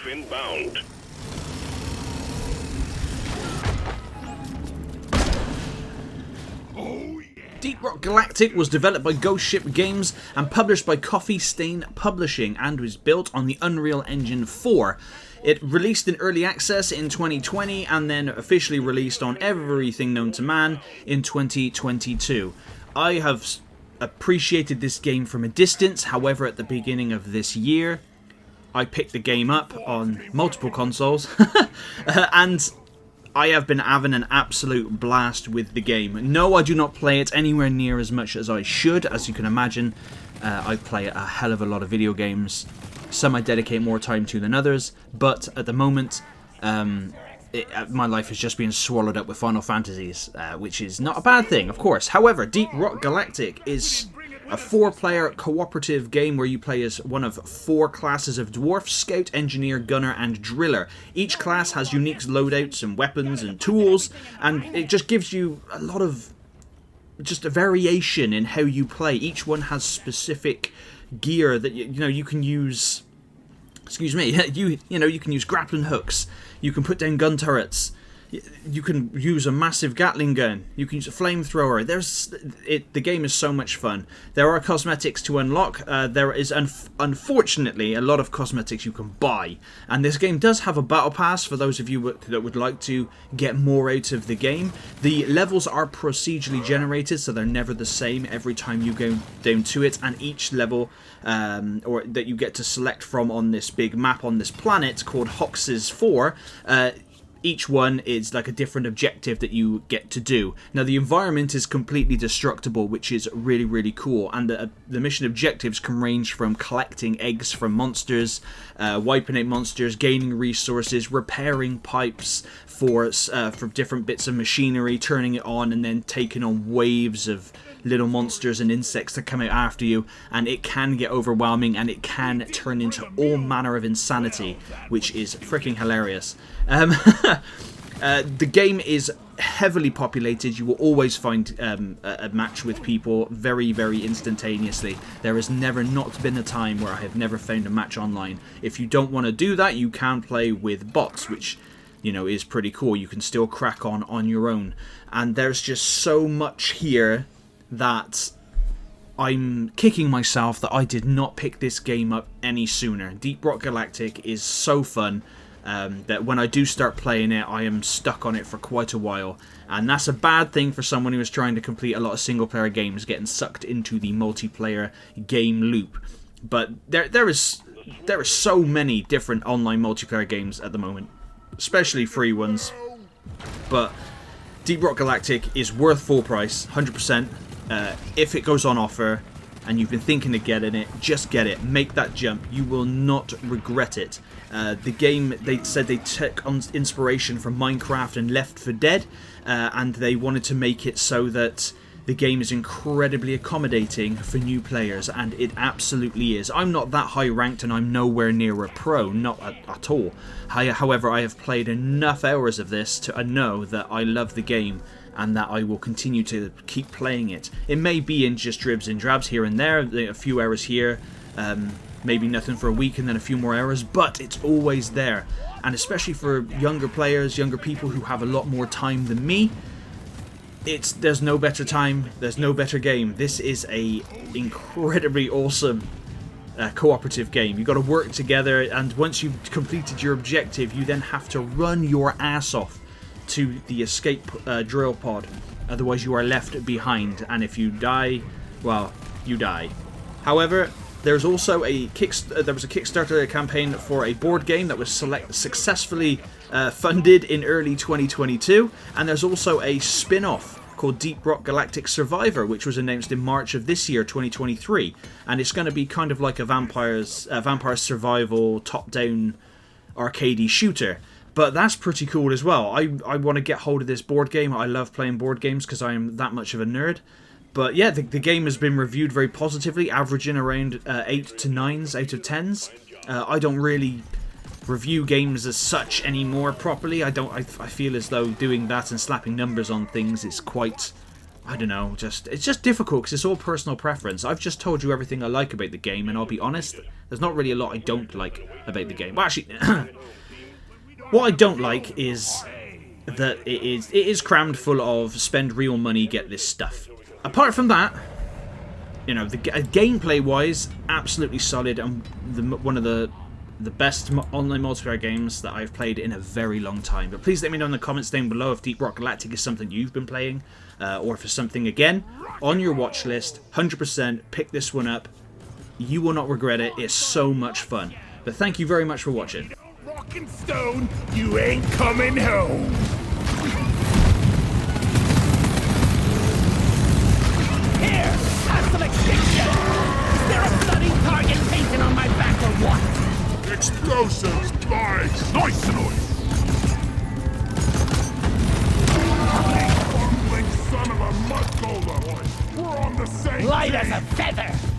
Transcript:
Takeoff inbound. Deep Rock Galactic was developed by Ghost Ship Games and published by Coffee Stain Publishing and was built on the Unreal Engine 4. It released in early access in 2020 and then officially released on everything known to man in 2022. I have appreciated this game from a distance, however at the beginning of this year I picked the game up on multiple consoles and I have been having an absolute blast with the game. No, I do not play it anywhere near as much as I should. As you can imagine, I play a hell of a lot of video games. Some I dedicate more time to than others, but at the moment, my life is just being swallowed up with Final Fantasies, which is not a bad thing, of course. However, Deep Rock Galactic is a 4-player cooperative game where you play as one of 4 classes of Dwarf, Scout, Engineer, Gunner, and Driller. Each class has unique loadouts and weapons and tools, and it just gives you a lot of just a variation in how you play. Each one has specific gear that you can use. Excuse me, you can use grappling hooks. You can put down gun turrets. You can use a massive Gatling gun. You can use a flamethrower. The game is so much fun. There are cosmetics to unlock. There is unfortunately a lot of cosmetics you can buy. And this game does have a battle pass for those of you that would like to get more out of the game. The levels are procedurally generated, so they're never the same every time you go down to it. And each level or that you get to select from on this big map on this planet called Hox's 4, each one is like a different objective that you get to do. Now the environment is completely destructible, which is really, really cool. And the mission objectives can range from collecting eggs from monsters, wiping out monsters, gaining resources, repairing pipes for different bits of machinery, turning it on, and then taking on waves of little monsters and insects that come out after you. And it can get overwhelming, and it can turn into all manner of insanity, which is freaking hilarious. The game is heavily populated. You will always find a match with people very, very instantaneously. There has never not been a time where I have never found a match online. If you don't want to do that, you can play with bots, which is pretty cool. You can still crack on your own. And there's just so much here that I'm kicking myself that I did not pick this game up any sooner. Deep Rock Galactic is so fun that when I do start playing it, I am stuck on it for quite a while. And that's a bad thing for someone who is trying to complete a lot of single-player games, getting sucked into the multiplayer game loop. But there is so many different online multiplayer games at the moment, especially free ones. But Deep Rock Galactic is worth full price, 100%. If it goes on offer and you've been thinking of getting it, just get it. Make that jump. You will not regret it. The game, they said they took on inspiration from Minecraft and Left 4 Dead, and they wanted to make it so that the game is incredibly accommodating for new players, and it absolutely is. I'm not that high ranked and I'm nowhere near a pro, not at all. However, I have played enough hours of this to know that I love the game and that I will continue to keep playing it. It may be in just dribs and drabs here and there, a few hours here, maybe nothing for a week and then a few more hours, but it's always there. And especially for younger players, younger people who have a lot more time than me, there's no better time, there's no better game. This is a incredibly awesome cooperative game. You've got to work together, and once you've completed your objective, you then have to run your ass off to the escape drill pod. Otherwise you are left behind, and if you die, well, you die. However, there's also there was a Kickstarter campaign for a board game that was successfully funded in early 2022, and there's also a spin-off called Deep Rock Galactic Survivor, which was announced in March of this year, 2023, and it's going to be kind of like a vampire survival top-down arcadey shooter. But that's pretty cool as well. I want to get hold of this board game. I love playing board games because I am that much of a nerd. But yeah, the game has been reviewed very positively, averaging around 8 to 9s out of 10s. I don't really review games as such anymore properly. I feel as though doing that and slapping numbers on things is quite I don't know, it's just difficult because it's all personal preference. I've just told you everything I like about the game, and I'll be honest, there's not really a lot I don't like about the game. Well, actually, what I don't like is that it is crammed full of spend real money, get this stuff. Apart from that, you know, the gameplay-wise, absolutely solid, and one of the best online multiplayer games that I've played in a very long time. But please let me know in the comments down below if Deep Rock Galactic is something you've been playing, or if it's something, again, on your watch list. 100% pick this one up. You will not regret it. It's so much fun. But thank you very much for watching. Rock and stone, you ain't coming home. Here, have some extinction. Is there a bloody target painted on my back or what? Explosives, guys! Noise, noise. Bumbling son of a mud golem! We're on the same Light team. as a feather.